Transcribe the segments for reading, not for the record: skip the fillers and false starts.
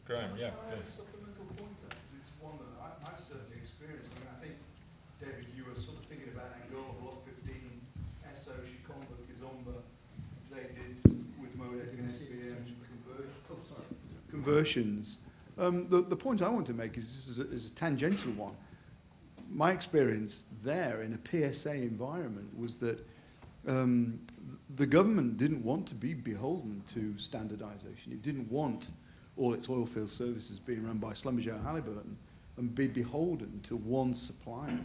Graham, yeah. A supplemental point there, because it's one that I've certainly experienced. I mean, I think, David, you were sort of thinking about Angola Block 15, ESO, Shikonga, Kizomba. They did with MODEC and SBM conversions. The point I want to make is a tangential one. My experience there in a PSA environment was that the government didn't want to be beholden to standardization. It didn't want all its oil field services being run by Schlumberger Halliburton and be beholden to one supplier.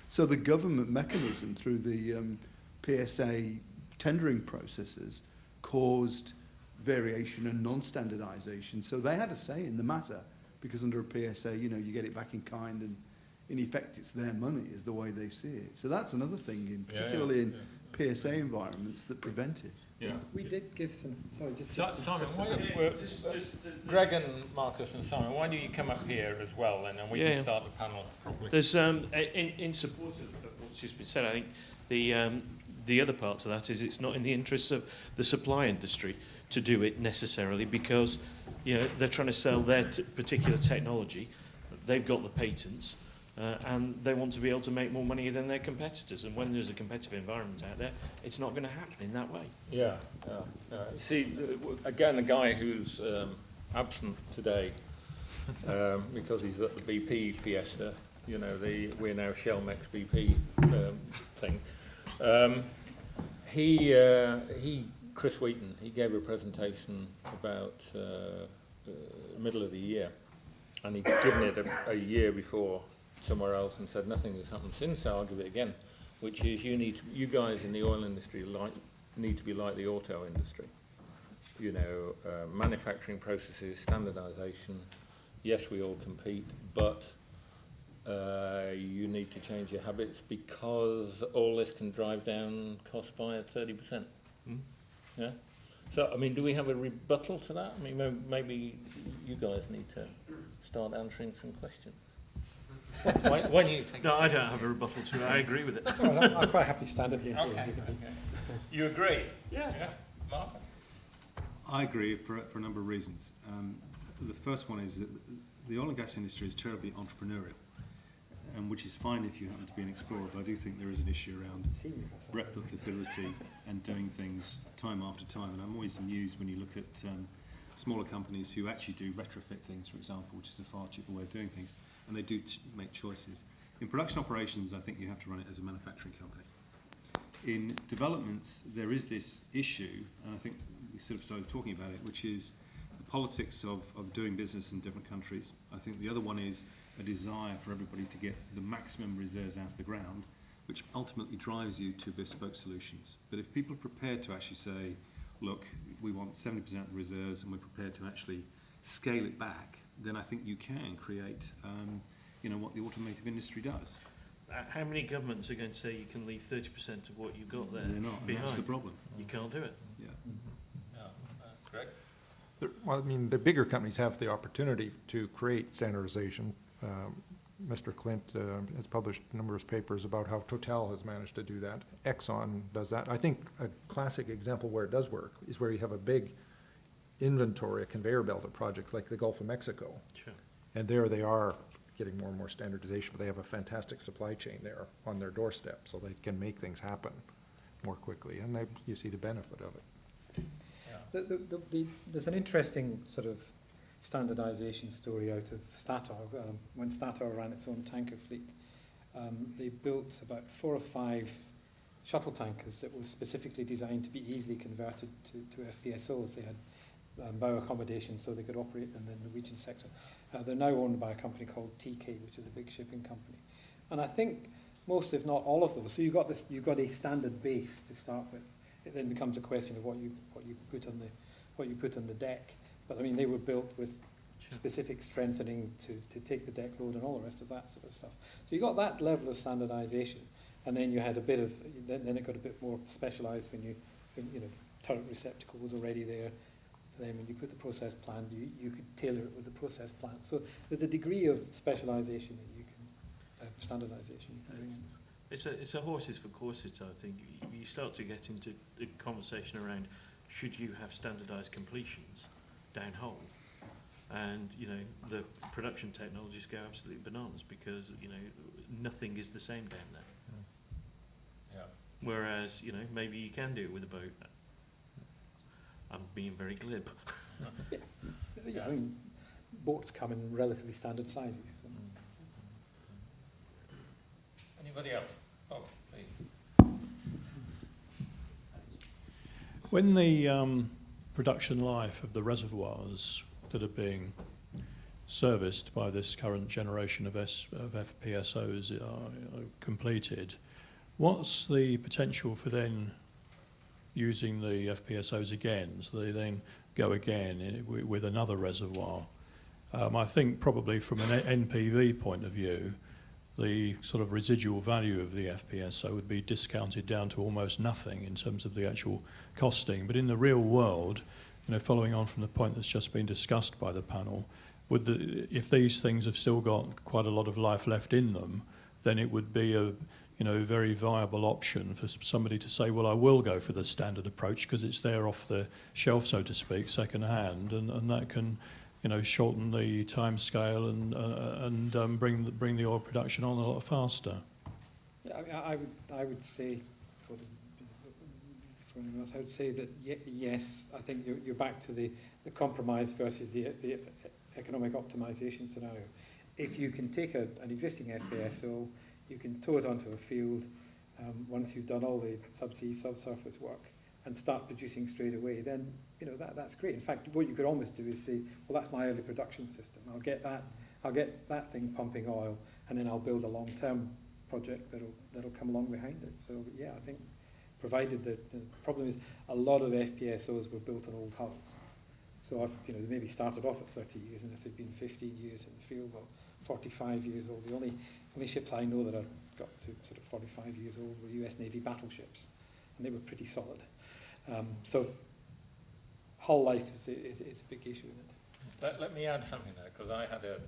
So the government mechanism through the PSA tendering processes caused variation and non-standardization. So they had a say in the matter because under a PSA, you get it back in kind and in effect it's their money is the way they see it. So that's another thing, particularly in PSA environments that prevent it. Yeah. We did give some, sorry, Simon, Greg and Marcus and Simon, why don't you come up here as well and then we can start the panel properly. There's, in support of what's just been said, I think the other part to that is it's not in the interests of the supply industry to do it necessarily because they're trying to sell their particular technology, they've got the patents, and they want to be able to make more money than their competitors. And when there's a competitive environment out there, it's not going to happen in that way. Yeah. See, again, the guy who's absent today because he's at the BP Fiesta, we're now Shell-Mex BP thing. Chris Wheaton, he gave a presentation about middle of the year, and he'd given it a year before somewhere else and said nothing has happened since, so I'll give it again, which is you guys in the oil industry need to be like the auto industry. Manufacturing processes, standardization, yes, we all compete, but you need to change your habits because all this can drive down costs by 30%. Yeah. So, I mean, do we have a rebuttal to that? I mean, maybe you guys need to start answering some questions. Why don't you take No, I don't have a rebuttal to it. I agree with it. That's all right. I'll quite happily stand up here. Okay. You agree? Yeah. Marcus? I agree for a number of reasons. The first one is that the oil and gas industry is terribly entrepreneurial, which is fine if you happen to be an explorer, but I do think there is an issue around replicability and doing things time after time. And I'm always amused when you look at smaller companies who actually do retrofit things, for example, which is a far cheaper way of doing things, and they do make choices. In production operations, I think you have to run it as a manufacturing company. In developments, there is this issue, and I think we sort of started talking about it, which is the politics of doing business in different countries. I think the other one is a desire for everybody to get the maximum reserves out of the ground, which ultimately drives you to bespoke solutions. But if people are prepared to actually say, look, we want 70% reserves and we're prepared to actually scale it back, then I think you can create what the automotive industry does. How many governments are going to say you can leave 30% of what you've got there? They're not, and that's the problem. You can't do it. Yeah. Greg? Well, I mean, the bigger companies have the opportunity to create standardization. Mr. Clint has published numerous papers about how Total has managed to do that. Exxon does that. I think a classic example where it does work is where you have a big inventory, a conveyor belt of projects like the Gulf of Mexico. Sure. And there they are getting more and more standardization, but they have a fantastic supply chain there on their doorstep, so they can make things happen more quickly, and you see the benefit of it. There's an interesting sort of standardization story out of Statoil. When Statoil ran its own tanker fleet, they built about 4 or 5 shuttle tankers that were specifically designed to be easily converted to FPSOs. They had bow accommodation so they could operate in the Norwegian sector. They're now owned by a company called TK, which is a big shipping company. And I think most, if not all of those, so you've got a standard base to start with. It then becomes a question of what you put on the deck. But I mean, they were built with specific strengthening to take the deck load and all the rest of that sort of stuff. So you got that level of standardization, and then you had a bit of then it got a bit more specialized when the turret receptacle was already there. Then when you put the process plan, you could tailor it with the process plan. So there's a degree of specialization that you can, standardization. It's a horses for courses, I think. You start to get into the conversation around should you have standardized completions down hole, and the production technologies go absolutely bananas because nothing is the same down there. Yeah. Whereas maybe you can do it with a boat. I'm being very glib. Yeah, I mean, boats come in relatively standard sizes. So. Anybody else? Oh, please. When the production life of the reservoirs that are being serviced by this current generation of FPSOs are completed, what's the potential for then using the FPSOs again, so they then go again with another reservoir? I think probably from an NPV point of view, the sort of residual value of the FPSO would be discounted down to almost nothing in terms of the actual costing. But in the real world, following on from the point that's just been discussed by the panel, if these things have still got quite a lot of life left in them, then it would be a very viable option for somebody to say, well, I will go for the standard approach because it's there off the shelf, so to speak, second hand, and that can shorten the time scale and bring the oil production on a lot faster. Yeah, I would say for anyone else, I would say that yes, I think you're back to the compromise versus the economic optimization scenario. If you can take an existing FPSO, you can tow it onto a field once you've done all the subsea, subsurface work and start producing straight away, then that's great. In fact, what you could almost do is say, well, that's my early production system. I'll get that thing pumping oil, and then I'll build a long-term project that'll come along behind it. So yeah, I think provided that the problem is a lot of FPSOs were built on old hulls. So if they maybe started off at 30 years, and if they've been 15 years in the field, well, 45 years old. The only ships I know that are got to sort of 45 years old were US Navy battleships, and they were pretty solid. So hull life is a big issue in it. Let me add something there, because I had an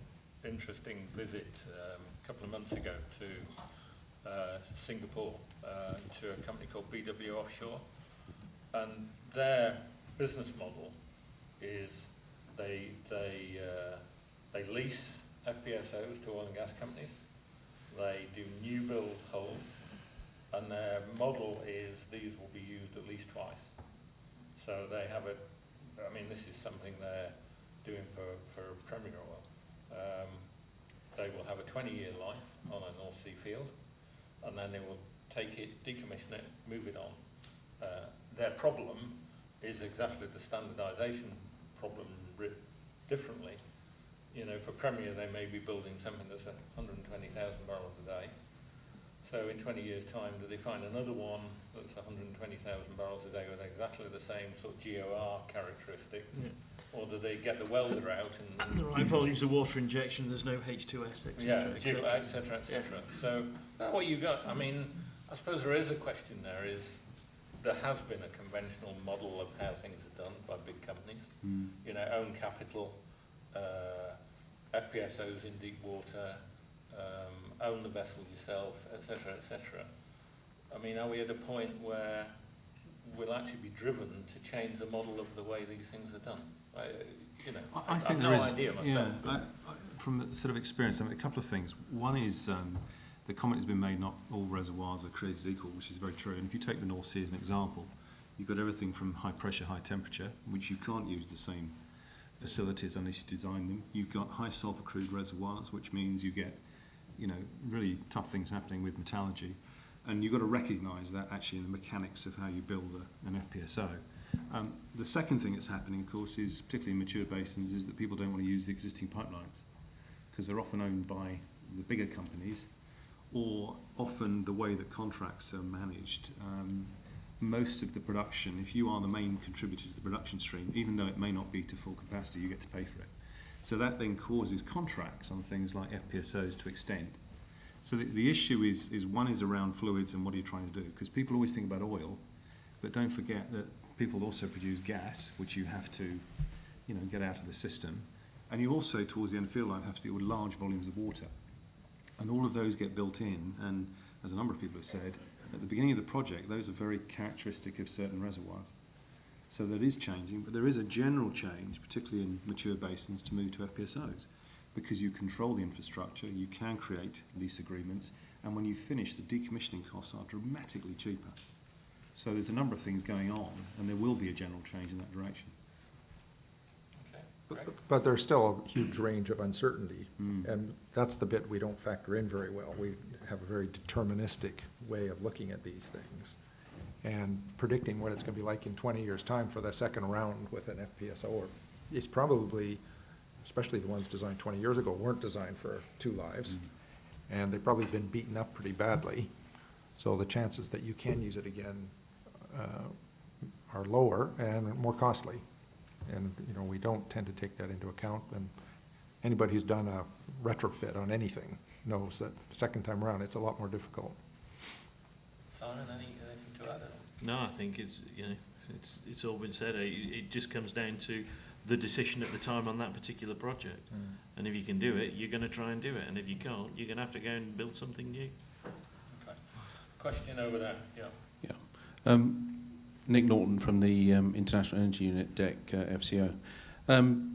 interesting visit a couple of months ago to Singapore, to a company called BW Offshore, and their business model is they lease FPSOs to oil and gas companies. They do new build hulls, and their model is these will be used at least twice. So they have this is something they're doing for Premier Oil. They will have a 20-year life on a North Sea field, and then they will take it, decommission it, move it on. Their problem is exactly the standardisation problem differently. For Premier, they may be building something that's 120,000 barrels a day. So in 20 years' time, do they find another one that's 120,000 barrels a day with exactly the same sort of GOR characteristic? Yeah. Or do they get the welder out and the right volumes of water injection, there's no H2S, etc. etc. So what you got, I suppose there is a question there is, there has been a conventional model of how things are done by big companies. Own capital, FPSOs in deep water, own the vessel yourself, etc., etc. Are we at a point where we'll actually be driven to change the model of the way these things are done? I think I've there no is, idea myself. Yeah, from sort of experience, a couple of things. One is the comment has been made, not all reservoirs are created equal, which is very true. And if you take the North Sea as an example, you've got everything from high pressure, high temperature, which you can't use the same facilities unless you design them. You've got high sulfur crude reservoirs, which means you get really tough things happening with metallurgy. And you've got to recognise that actually in the mechanics of how you build an FPSO. The second thing that's happening, of course, is particularly in mature basins, is that people don't want to use the existing pipelines because they're often owned by the bigger companies, or often the way that contracts are managed. Most of the production, if you are the main contributor to the production stream, even though it may not be to full capacity, you get to pay for it. So that then causes contracts on things like FPSOs to extend. So the issue is one is around fluids and what are you trying to do? Because people always think about oil, but don't forget that people also produce gas, which you have to get out of the system. And you also, towards the end of field life, have to deal with large volumes of water. And all of those get built in, and as a number of people have said, at the beginning of the project, those are very characteristic of certain reservoirs. So that is changing, but there is a general change, particularly in mature basins, to move to FPSOs, because you control the infrastructure, you can create lease agreements, and when you finish, the decommissioning costs are dramatically cheaper. So there's a number of things going on, and there will be a general change in that direction. But there's still a huge range of uncertainty, and that's the bit we don't factor in very well. We have a very deterministic way of looking at these things and predicting what it's going to be like in 20 years' time for the second round with an FPSO is probably, especially the ones designed 20 years ago, weren't designed for 2 lives, and they've probably been beaten up pretty badly. So the chances that you can use it again are lower and more costly. And, you know, we don't tend to take that into account. And anybody who's done a retrofit on anything knows that the second time around, it's a lot more difficult. Simon, anything to add? No, I think it's it's all been said. It just comes down to the decision at the time on that particular project. And if you can do it, you're going to try and do it. And if you can't, you're going to have to go and build something new. Okay. Question over there. Yeah. Yeah. Nick Norton from the International Energy Unit, DEC FCO.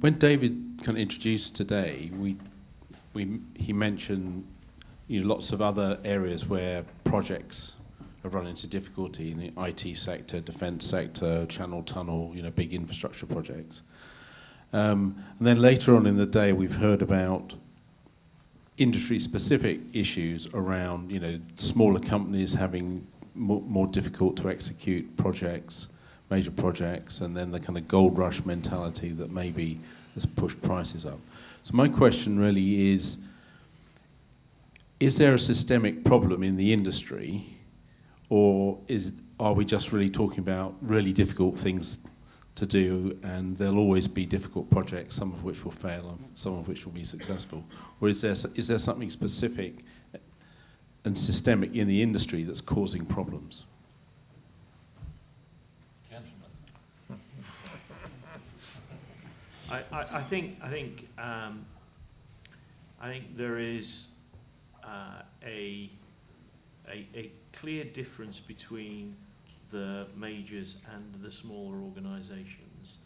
When David kind of introduced today, he mentioned lots of other areas where projects have run into difficulty in the IT sector, defence sector, Channel Tunnel, big infrastructure projects. And then later on in the day, we've heard about industry-specific issues around, smaller companies having more difficult to execute projects, major projects, and then the kind of gold rush mentality that maybe has pushed prices up. So my question really is there a systemic problem in the industry, or are we just really talking about really difficult things to do, and there'll always be difficult projects, some of which will fail and some of which will be successful? Or is there something specific and systemic in the industry that's causing problems? Gentlemen. I think there is a clear difference between the majors and the smaller organisations,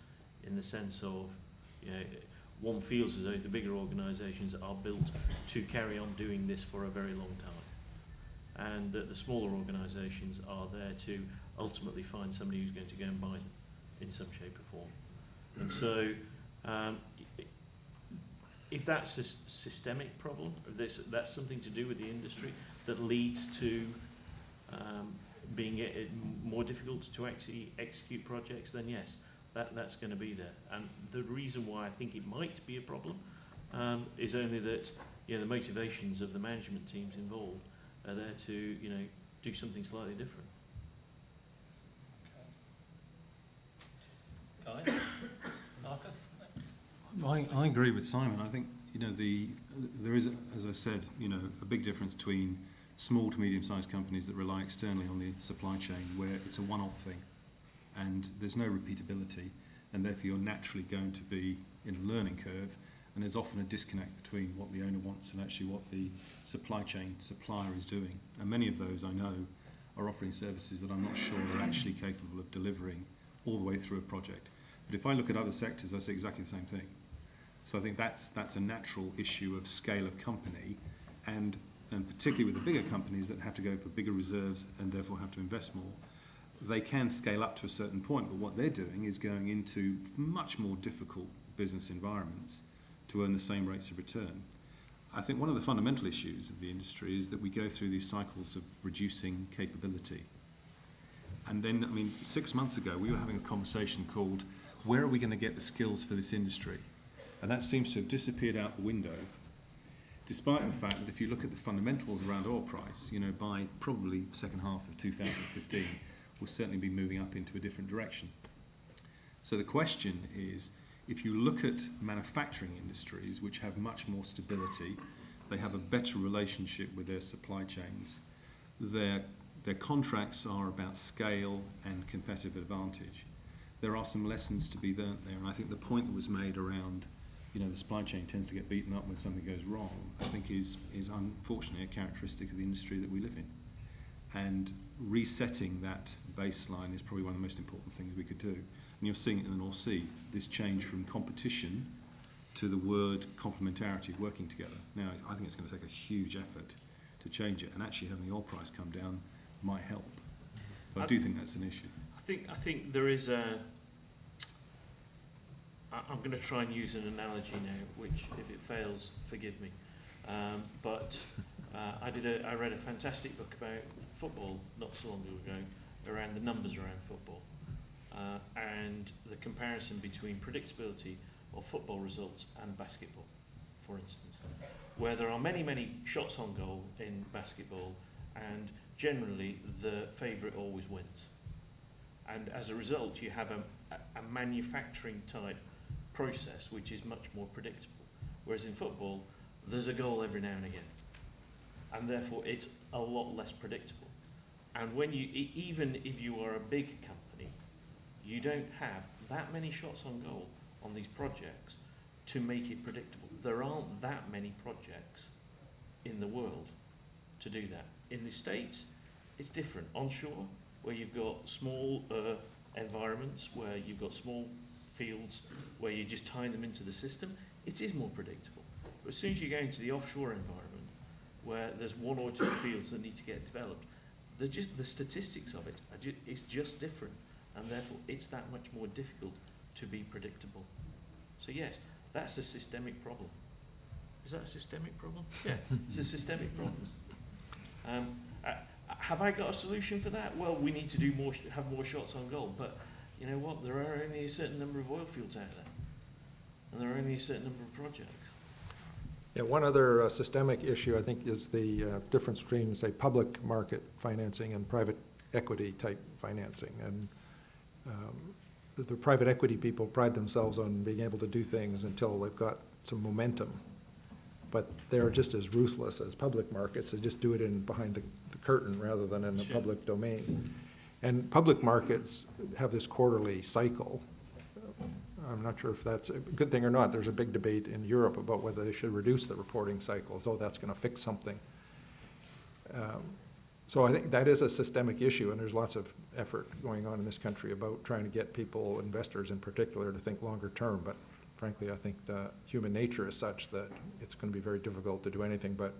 in the sense of, one feels as though the bigger organisations are built to carry on doing this for a very long time, and that the smaller organisations are there to ultimately find somebody who's going to go and buy them in some shape or form. And so if that's a systemic problem, if that's something to do with the industry that leads to being more difficult to actually execute projects, then yes, that's going to be there. And the reason why I think it might be a problem is only that the motivations of the management teams involved are there to do something slightly different. Okay. Guys? Marcus? I agree with Simon. I think there is, as I said, a big difference between small to medium-sized companies that rely externally on the supply chain, where it's a one-off thing and there's no repeatability, and therefore you're naturally going to be in a learning curve, and there's often a disconnect between what the owner wants and actually what the supply chain supplier is doing. And many of those I know are offering services that I'm not sure they're actually capable of delivering all the way through a project. But if I look at other sectors, I see exactly the same thing. So I think that's a natural issue of scale of company, and particularly with the bigger companies that have to go for bigger reserves and therefore have to invest more, they can scale up to a certain point, but what they're doing is going into much more difficult business environments to earn the same rates of return. I think one of the fundamental issues of the industry is that we go through these cycles of reducing capability. And then, 6 months ago, we were having a conversation called, where are we going to get the skills for this industry? And that seems to have disappeared out the window, despite the fact that if you look at the fundamentals around oil price, by probably second half of 2015, we'll certainly be moving up into a different direction. So the question is, if you look at manufacturing industries, which have much more stability, they have a better relationship with their supply chains, their contracts are about scale and competitive advantage. There are some lessons to be learnt there, and I think the point that was made around the supply chain tends to get beaten up when something goes wrong, I think is unfortunately a characteristic of the industry that we live in. And resetting that baseline is probably one of the most important things we could do. and you're seeing it in the North Sea, this change from competition to the word complementarity, working together. Now, I think it's going to take a huge effort to change it, and actually having the oil price come down might help. So I do think that's an issue. I think there is a. I'm going to try and use an analogy now, which, if it fails, forgive me. I read a fantastic book about football not so long ago, around the numbers around football, and the comparison between predictability of football results and basketball, for instance, where there are many shots on goal in basketball, and generally the favourite always wins. And as a result, you have a manufacturing type process which is much more predictable. Whereas in football, there's a goal every now and again. And therefore, it's a lot less predictable. And when you, even if you are a big company, you don't have that many shots on goal on these projects to make it predictable. There aren't that many projects in the world to do that. In the States, it's different. Onshore, where you've got small environments, where you've got small fields, where you're just tying them into the system, it is more predictable. But as soon as you go into the offshore environment, where there's one or two fields that need to get developed, the statistics of it it's just different, and therefore it's that much more difficult to be predictable. So yes, that's a systemic problem. Is that a systemic problem? Yeah, it's a systemic problem. Have I got a solution for that? Well, we need to do more, have more shots on goal. But you know what? There are only a certain number of oil fields out there, and there are only a certain number of projects. Yeah, one other systemic issue, I think, is the difference between, say, public market financing and private equity type financing. And the private equity people pride themselves on being able to do things until they've got some momentum. But they're just as ruthless as public markets. They just do it in behind the curtain rather than in the public domain. And public markets have this quarterly cycle. I'm not sure if that's a good thing or not. There's a big debate in Europe about whether they should reduce the reporting cycles. Oh, that's going to fix something. So I think that is a systemic issue, and there's lots of effort going on in this country about trying to get people, investors in particular, to think longer term. But frankly, I think human nature is such that it's going to be very difficult to do anything but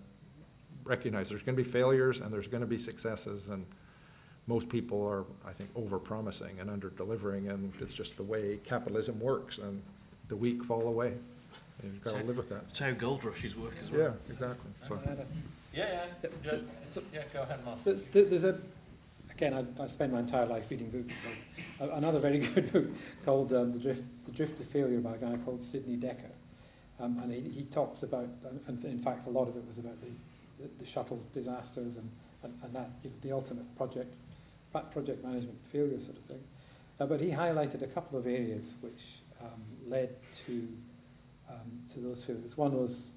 recognize there's going to be failures and there's going to be successes, and most people are, I think, over-promising and under-delivering, and it's just the way capitalism works, and the weak fall away. And you've got to live with that. It's how gold rushes work as well. Yeah, exactly. So. Yeah, go ahead, Mark. There's again, I spend my entire life reading books. Another very good book called The Drift to Failure by a guy called Sidney Dekker. And he talks about, and in fact a lot of it was about the shuttle disasters and that, you know, the ultimate project management failure sort of thing. But he highlighted a couple of areas which led to those failures. One was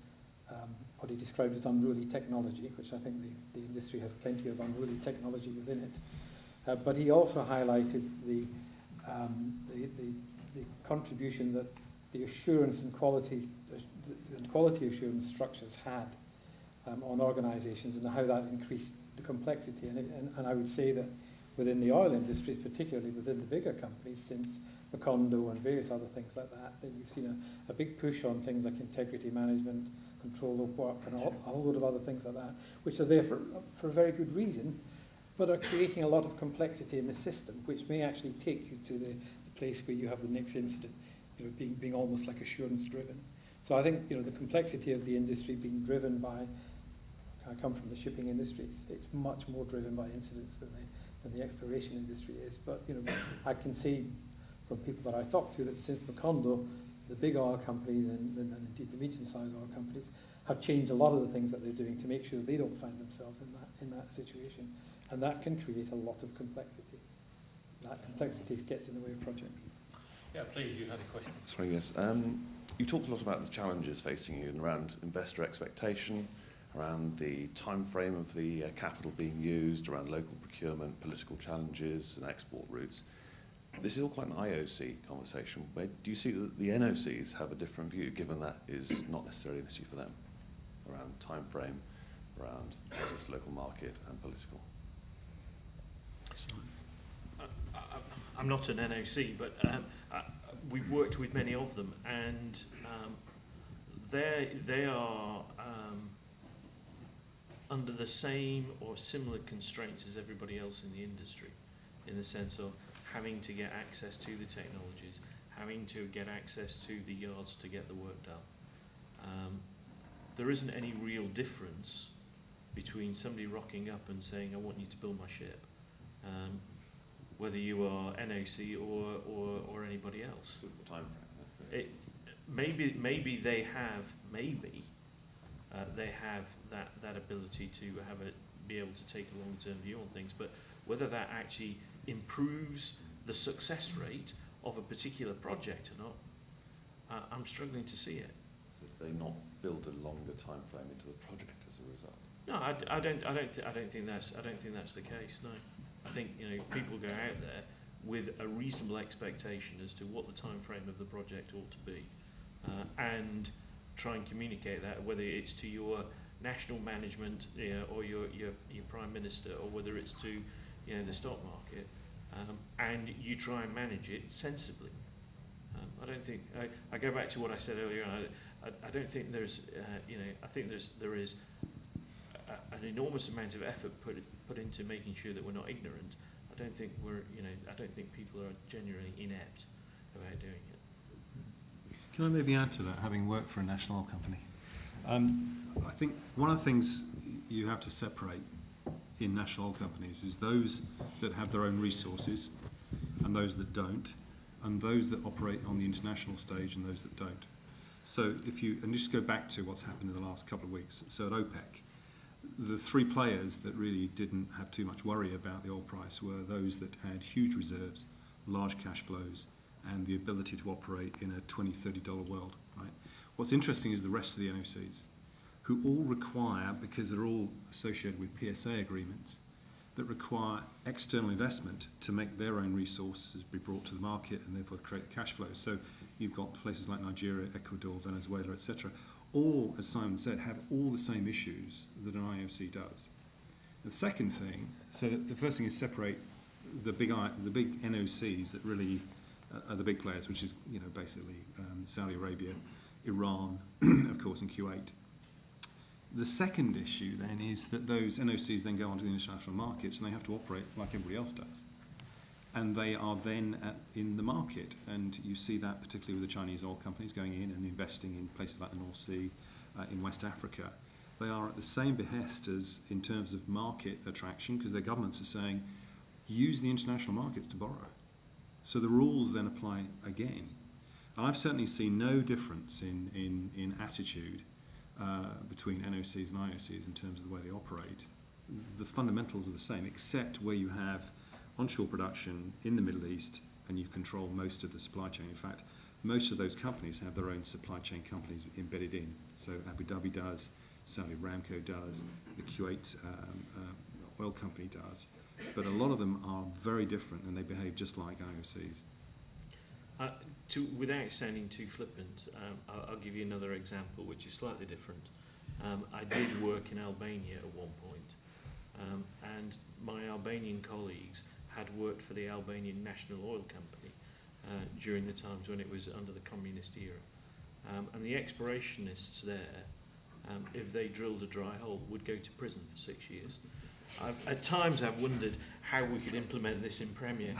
what he described as unruly technology, which I think the industry has plenty of unruly technology within it. But he also highlighted the contribution that the assurance and quality assurance structures had on organisations, and how that increased the complexity. And I would say that within the oil industries, particularly within the bigger companies, since Macondo and various other things like that, you've seen a big push on things like integrity management, control of work, and a whole load of other things like that, which are there for a very good reason, but are creating a lot of complexity in the system, which may actually take you to the place where you have the next incident, you know, being almost like assurance driven. So I think, you know, the complexity of the industry being driven by, I come from the shipping industry, it's much more driven by incidents than the exploration industry is. But, you know, I can see from people that I talk to that since Macondo, the big oil companies and indeed the medium-sized oil companies have changed a lot of the things that they're doing to make sure they don't find themselves in that situation. And that can create a lot of complexity. That complexity gets in the way of projects. Yeah, please, you had a question. Sorry, yes. You've talked a lot about the challenges facing you around investor expectation, around the time frame of the capital being used, around local procurement, political challenges and export routes. This is all quite an IOC conversation. Where do you see that the NOCs have a different view, given that is not necessarily an issue for them, around time frame, around access to local market and political? I'm not an NOC, but we've worked with many of them, and they are under the same or similar constraints as everybody else in the industry, in the sense of having to get access to the technologies, having to get access to the yards to get the work done. There isn't any real difference between somebody rocking up and saying, I want you to build my ship, whether you are NOC or anybody else. The time frame. Maybe they have that ability to be able to take a long-term view on things, but whether that actually improves the success rate of a particular project or not, I'm struggling to see it. So if they not build a longer time frame into the project as a result. No, I don't think that's the case. No, I think people go out there with a reasonable expectation as to what the time frame of the project ought to be, and try and communicate that, whether it's to your national management or your prime minister, or whether it's to the stock market, and you try and manage it sensibly. I don't think I go back to what I said earlier. I don't think there's I think there is an enormous amount of effort put into making sure that we're not ignorant. I don't think I don't think people are genuinely inept about doing it. Can I maybe add to that, having worked for a national oil company? I think one of the things you have to separate in national oil companies is those that have their own resources and those that don't, and those that operate on the international stage and those that don't. So and just go back to what's happened in the last couple of weeks. So at OPEC, the three players that really didn't have too much worry about the oil price were those that had huge reserves, large cash flows, and the ability to operate in a $20, $30 world. Right? What's interesting is the rest of the NOCs, who all require, because they're all associated with PSA agreements, that require external investment to make their own resources be brought to the market and therefore create the cash flows. So you've got places like Nigeria, Ecuador, Venezuela, etc. All, as Simon said, have all the same issues that an IOC does. The second thing, so the first thing is separate the big NOCs that really are the big players, which is basically Saudi Arabia, Iran, of course, and Kuwait. The second issue then is that those NOCs then go onto the international markets and they have to operate like everybody else does. And they are then in the market. And you see that particularly with the Chinese oil companies going in and investing in places like the North Sea, in West Africa. They are at the same behest as in terms of market attraction, because their governments are saying, use the international markets to borrow. So the rules then apply again. I've certainly seen no difference in attitude between NOCs and IOCs in terms of the way they operate. The fundamentals are the same, except where you have onshore production in the Middle East and you control most of the supply chain. In fact, most of those companies have their own supply chain companies embedded in. So Abu Dhabi does, Saudi Aramco does, the Kuwait oil company does. But a lot of them are very different and they behave just like IOCs. Without sounding too flippant, I'll give you another example which is slightly different. I did work in Albania at one point, and my Albanian colleagues had worked for the Albanian National Oil Company during the times when it was under the communist era. And the explorationists there, if they drilled a dry hole, would go to prison for 6 years. At times I've wondered how we could implement this in Premier,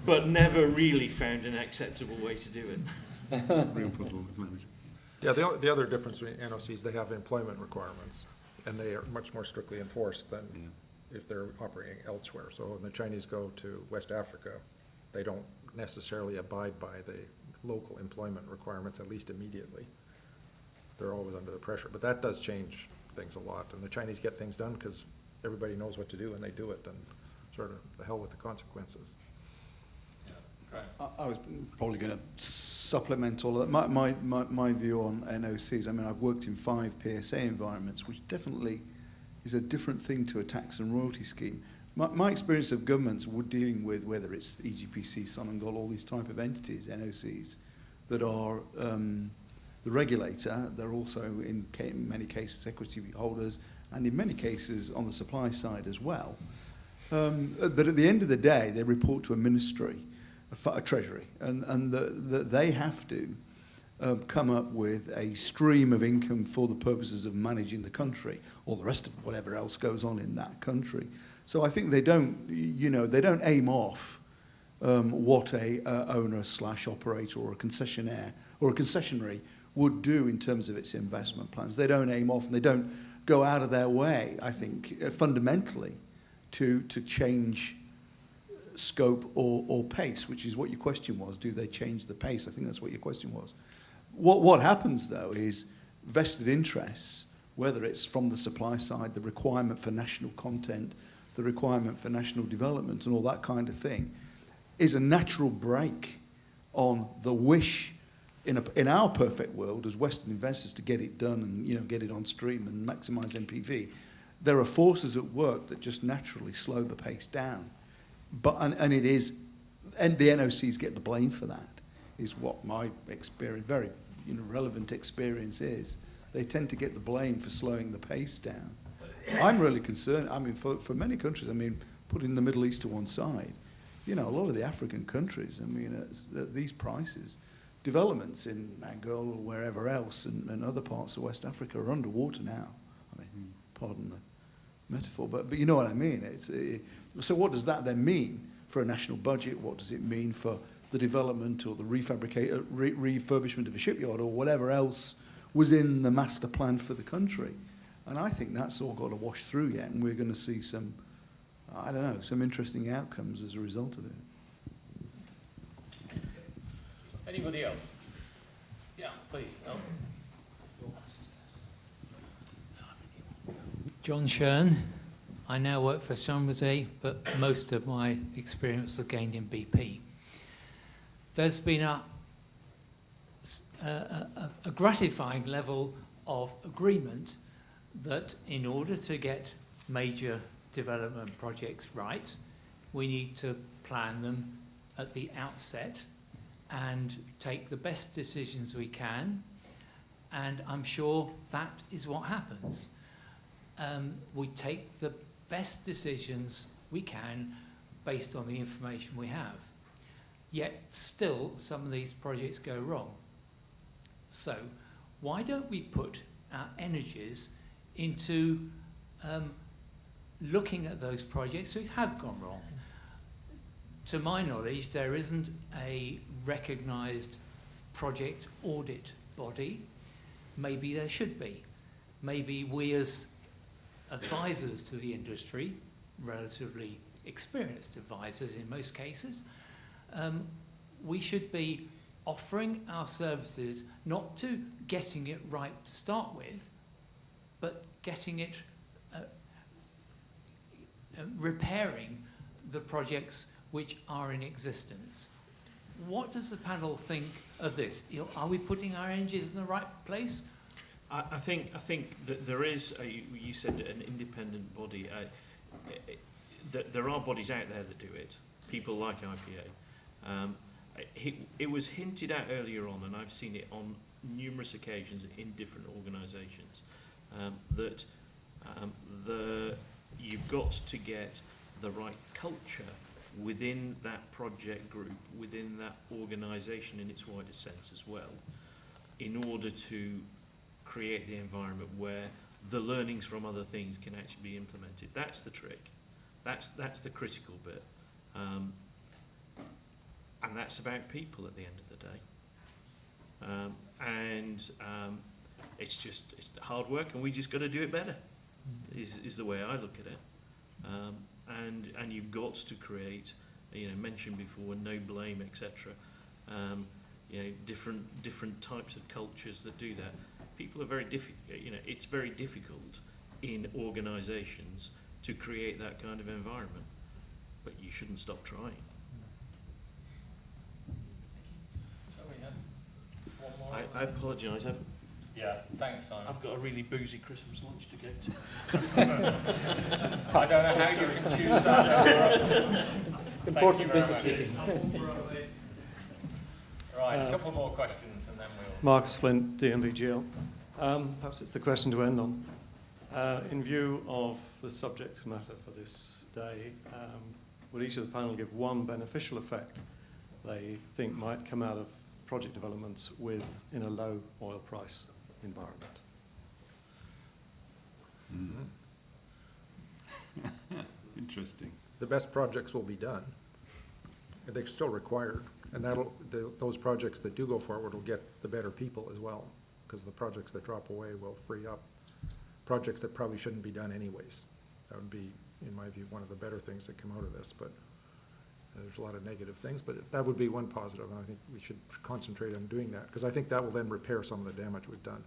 but never really found an acceptable way to do it. Real performance management. Yeah, the other difference between NOCs, they have employment requirements, and they are much more strictly enforced than if they're operating elsewhere. So when the Chinese go to West Africa, they don't necessarily abide by the local employment requirements, at least immediately. They're always under the pressure, but that does change things a lot, and the Chinese get things done because everybody knows what to do and they do it, and sort of the hell with the consequences. I was probably going to supplement all of that. My view on NOCs, I mean, I've worked in 5 PSA environments, which definitely is a different thing to a tax and royalty scheme. My experience of governments dealing with, whether it's EGPC, Sonangol, all these type of entities, NOCs, that are the regulator, they're also in many cases equity holders, and in many cases on the supply side as well. But at the end of the day, they report to a ministry, a treasury, and they have to come up with a stream of income for the purposes of managing the country or the rest of whatever else goes on in that country. So I think they don't aim off what a owner/operator or a concessionaire or a concessionary would do in terms of its investment plans. They don't aim off, and they don't go out of their way, I think, fundamentally, to change scope or pace, which is what your question was. Do they change the pace? I think that's what your question was. What happens, though, is vested interests, whether it's from the supply side, the requirement for national content, the requirement for national development and all that kind of thing, is a natural break on the wish in our perfect world as Western investors to get it done and get it on stream and maximise NPV. There are forces at work that just naturally slow the pace down. And it is, and the NOCs get the blame for that, is what my experience, very relevant experience is. They tend to get the blame for slowing the pace down. I'm really concerned, for many countries, putting the Middle East to one side, a lot of the African countries, at these prices, developments in Angola or wherever else and other parts of West Africa are underwater now. Pardon the metaphor, but you know what I mean. So what does that then mean for a national budget? What does it mean for the development or the refurbishment of a shipyard or whatever else was in the master plan for the country? And I think that's all got to wash through yet, and we're going to see some interesting outcomes as a result of it. Anybody else? Yeah, please. Oh. John Shern. I now work for Schlumberger, but most of my experience was gained in BP. There's been a gratifying level of agreement that in order to get major development projects right, we need to plan them at the outset and take the best decisions we can, and I'm sure that is what happens. We take the best decisions we can based on the information we have. Yet still, some of these projects go wrong. So why don't we put our energies into looking at those projects which have gone wrong? To my knowledge, there isn't a recognised project audit body. Maybe there should be. Maybe we as advisors to the industry, relatively experienced advisors in most cases, we should be offering our services not to getting it right to start with, but getting it, repairing the projects which are in existence. What does the panel think of this? Are we putting our energies in the right place? I think that there is, you said an independent body. There are bodies out there that do it, people like IPA. It was hinted at earlier on, and I've seen it on numerous occasions in different organisations, that you've got to get the right culture within that project group, within that organisation in its wider sense as well, in order to create the environment where the learnings from other things can actually be implemented. That's the trick. That's the critical bit. And that's about people at the end of the day. It's hard work, and we just got to do it better, is the way I look at it. And you've got to create, mentioned before, no blame, etc. Different types of cultures that do that. People are very difficult. It's very difficult in organisations to create that kind of environment, but you shouldn't stop trying. So we have one more. I apologise. Thanks, Simon. I've got a really boozy Christmas lunch to go to. I don't know how you can choose that. Important business much. meeting. Right, a couple more questions and then we'll... Marcus Flint, DNV GL. Perhaps it's the question to end on. In view of the subject matter for this day, would each of the panel give one beneficial effect they think might come out of project developments in a low oil price environment? Interesting. The best projects will be done. They're still required, and those projects that do go forward will get the better people as well, because the projects that drop away will free up projects that probably shouldn't be done anyways. That would be, in my view, one of the better things that come out of this, but there's a lot of negative things, but that would be one positive, and I think we should concentrate on doing that, because I think that will then repair some of the damage we've done.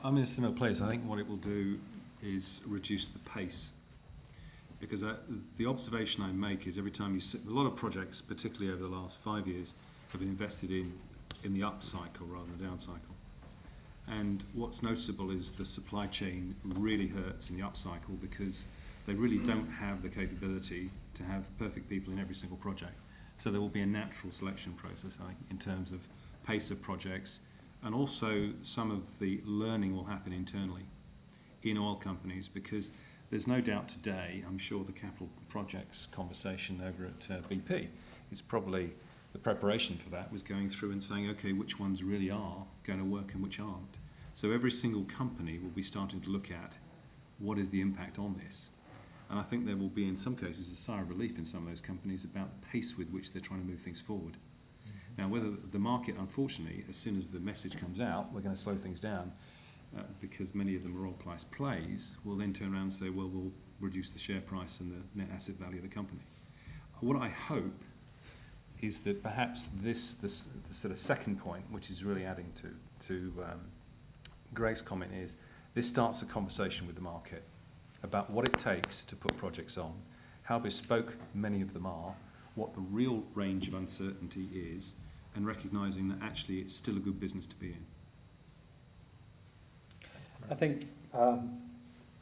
I'm in a similar place. I think what it will do is reduce the pace. Because the observation I make is every time you sit, a lot of projects, particularly over the last 5 years, have been invested in the up cycle rather than the down cycle. And what's noticeable is the supply chain really hurts in the up cycle because they really don't have the capability to have perfect people in every single project. So there will be a natural selection process, I think, in terms of pace of projects, and also some of the learning will happen internally in oil companies, because there's no doubt today, I'm sure the capital projects conversation over at BP is probably, the preparation for that was going through and saying, okay, which ones really are going to work and which aren't. So every single company will be starting to look at what is the impact on this. And I think there will be, in some cases, a sigh of relief in some of those companies about the pace with which they're trying to move things forward. Mm-hmm. Now, whether the market, unfortunately, as soon as the message comes out, we're going to slow things down, because many of them are oil price plays, will then turn around and say, well, we'll reduce the share price and the net asset value of the company. What I hope is that perhaps this sort of second point, which is really adding to Greg's comment, is this starts a conversation with the market about what it takes to put projects on, how bespoke many of them are, what the real range of uncertainty is, and recognising that actually it's still a good business to be in. I think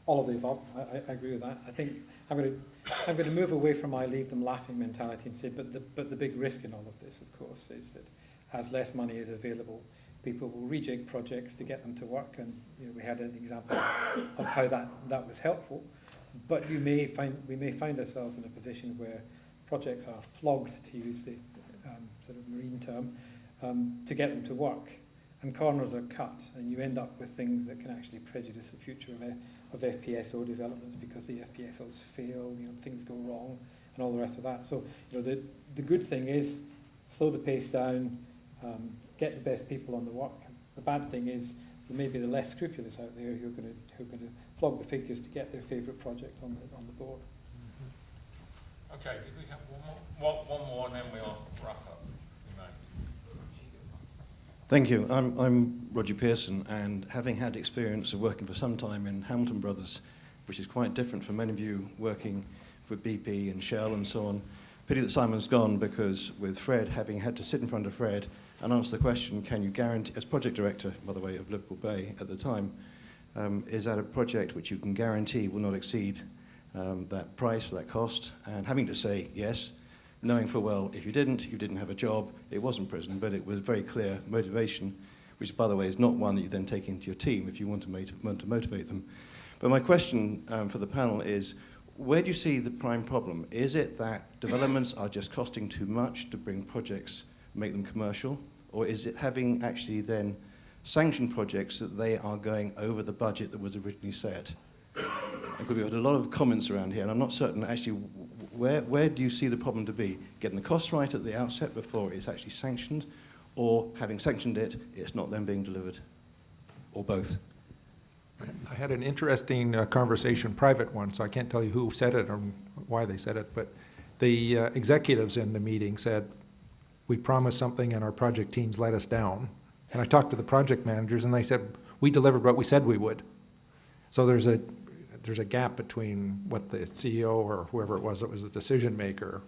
all of the above. I agree with that. I think I'm going to move away from my leave them laughing mentality and say, but the big risk in all of this, of course, is that as less money is available, people will rejig projects to get them to work, and we had an example of how that was helpful. But we may find ourselves in a position where projects are flogged, to use the sort of marine term, to get them to work. And corners are cut, and you end up with things that can actually prejudice the future of FPSO developments because the FPSOs fail, things go wrong, and all the rest of that. So, the good thing is slow the pace down, get the best people on the work. The bad thing is there may be the less scrupulous out there who are going to flog the figures to get their favourite project on the board. Okay, we have one more, and then we'll wrap up. Thank you. I'm Roger Pearson, and having had experience of working for some time in Hamilton Brothers, which is quite different from many of you working for BP and Shell and so on. Pity that Simon's gone, because with Fred, having had to sit in front of Fred and answer the question, can you guarantee, as project director, by the way, of Liverpool Bay at the time, is that a project which you can guarantee will not exceed that price, that cost, and having to say yes, knowing full well if you didn't have a job. It wasn't prison, but it was very clear motivation, which, by the way, is not one that you then take into your team if you want to motivate them. But my question for the panel is, where do you see the prime problem? Is it that developments are just costing too much to bring projects, make them commercial? Or is it having actually then sanctioned projects that they are going over the budget that was originally set? And we've had a lot of comments around here, and I'm not certain actually where do you see the problem to be? Getting the costs right at the outset before it's actually sanctioned, or having sanctioned it, it's not then being delivered, or both? I had an interesting conversation, private one, so I can't tell you who said it or why they said it, but the executives in the meeting said, we promised something and our project teams let us down. And I talked to the project managers and they said, we delivered what we said we would. So there's a gap between what the CEO or whoever it was that was the decision maker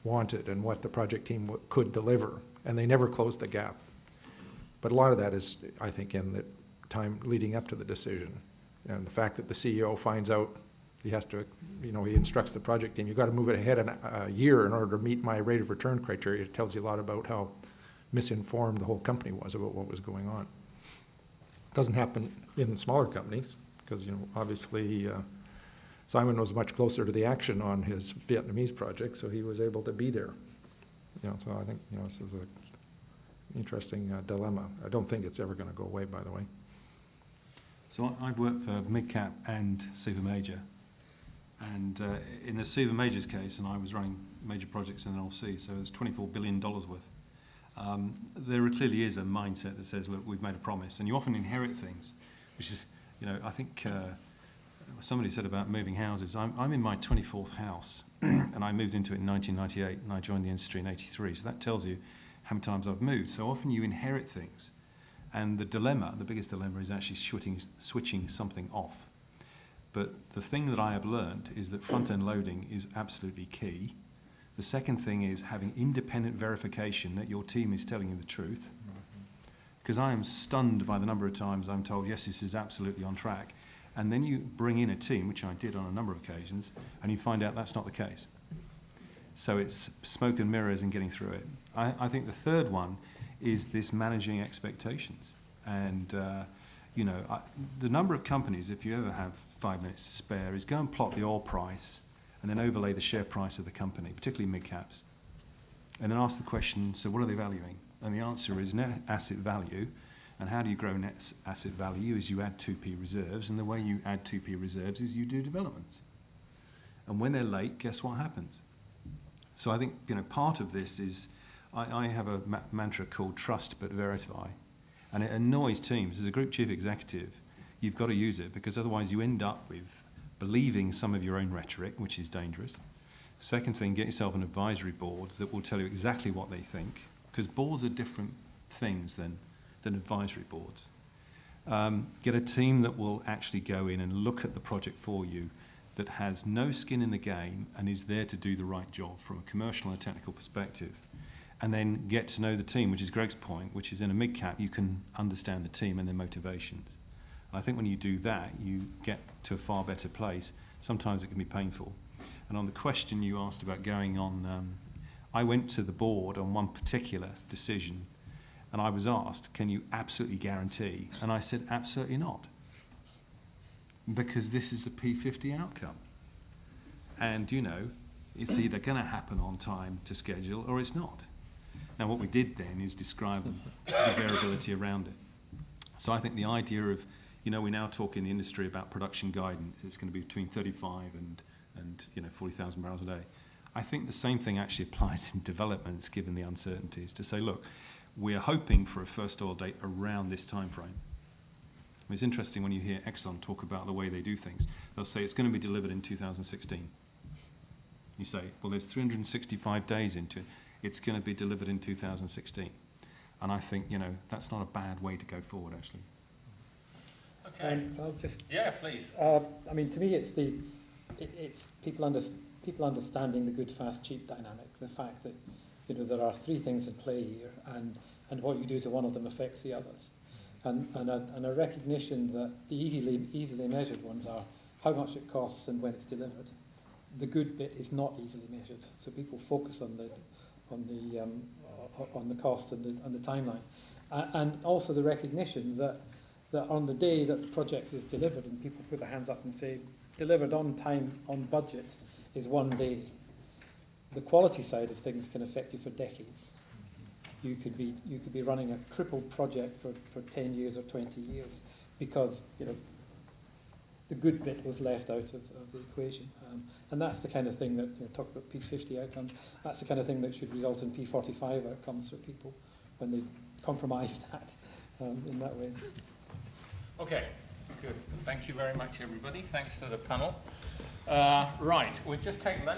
wanted and what the project team could deliver, and they never closed the gap. But a lot of that is, I think, in the time leading up to the decision, and the fact that the CEO finds out he has to, he instructs the project team, you've got to move it ahead a year in order to meet my rate of return criteria. It tells you a lot about how misinformed the whole company was about what was going on. Doesn't happen in smaller companies, because, you know, obviously Simon was much closer to the action on his Vietnamese project, so he was able to be there. You know, so I think, you know, this is an interesting dilemma. I don't think it's ever going to go away, by the way. So I've worked for mid-cap and super major. And in the super majors case, and I was running major projects in the North Sea, so it was $24 billion worth. There clearly is a mindset that says, look, we've made a promise. And you often inherit things, which is, you know, I think somebody said about moving houses. I'm in my 24th house, and I moved into it in 1998, and I joined the industry in 83. So that tells you how many times I've moved. So often you inherit things. And the dilemma, the biggest dilemma, is actually switching something off. But the thing that I have learned is that front-end loading is absolutely key. The second thing is having independent verification that your team is telling you the truth. Because I am stunned by the number of times I'm told, yes, this is absolutely on track. And then you bring in a team, which I did on a number of occasions, and you find out that's not the case. So it's smoke and mirrors and getting through it. I think the third one is this managing expectations. And, you know, the number of companies, if you ever have 5 minutes to spare, is go and plot the oil price and then overlay the share price of the company, particularly mid-caps. And then ask the question, so what are they valuing? And the answer is net asset value. And how do you grow net asset value? Is you add 2p reserves, and the way you add 2p reserves is you do developments. And when they're late, guess what happens? So I think, you know, part of this is, I have a mantra called trust but verify. And it annoys teams. As a group chief executive, you've got to use it, because otherwise you end up with believing some of your own rhetoric, which is dangerous. Second thing, get yourself an advisory board that will tell you exactly what they think, because boards are different things than advisory boards. Get a team that will actually go in and look at the project for you, that has no skin in the game and is there to do the right job from a commercial and a technical perspective. And then get to know the team, which is Greg's point, which is in a mid-cap, you can understand the team and their motivations. And I think when you do that, you get to a far better place. Sometimes it can be painful. And on the question you asked about going on, I went to the board on one particular decision, and I was asked, can you absolutely guarantee? And I said, absolutely not. Because this is a P50 outcome. And, you know, it's either going to happen on time to schedule or it's not. Now, what we did then is describe the variability around it. So I think the idea of, you know, we now talk in the industry about production guidance. It's going to be between 35 and you know, 40,000 barrels a day. I think the same thing actually applies in developments, given the uncertainties, to say, look, we're hoping for a first oil date around this time frame. I mean, it's interesting when you hear Exxon talk about the way they do things. They'll say it's going to be delivered in 2016. You say, well, there's 365 days into it. It's going to be delivered in 2016. And I think, you know, that's not a bad way to go forward, actually. Okay. I'll just, Yeah, please. I mean, to me, it's people understanding the good, fast, cheap dynamic. The fact that, you know, there are three things in play here, and what you do to one of them affects the others, and a recognition that the easily measured ones are how much it costs and when it's delivered. The good bit is not easily measured, so people focus on the cost and the timeline, and also the recognition that on the day that the project is delivered and people put their hands up and say delivered on time, on budget, is one day. The quality side of things can affect you for decades. You could be running a crippled project for 10 years or 20 years because, you know, the good bit was left out of the equation. And that's the kind of thing that, you know, talk about P50 outcomes, that's the kind of thing that should result in P45 outcomes for people when they've compromised that in that way. Okay, good. Thank you very much, everybody. Thanks to the panel. Right, we'll just take lunch.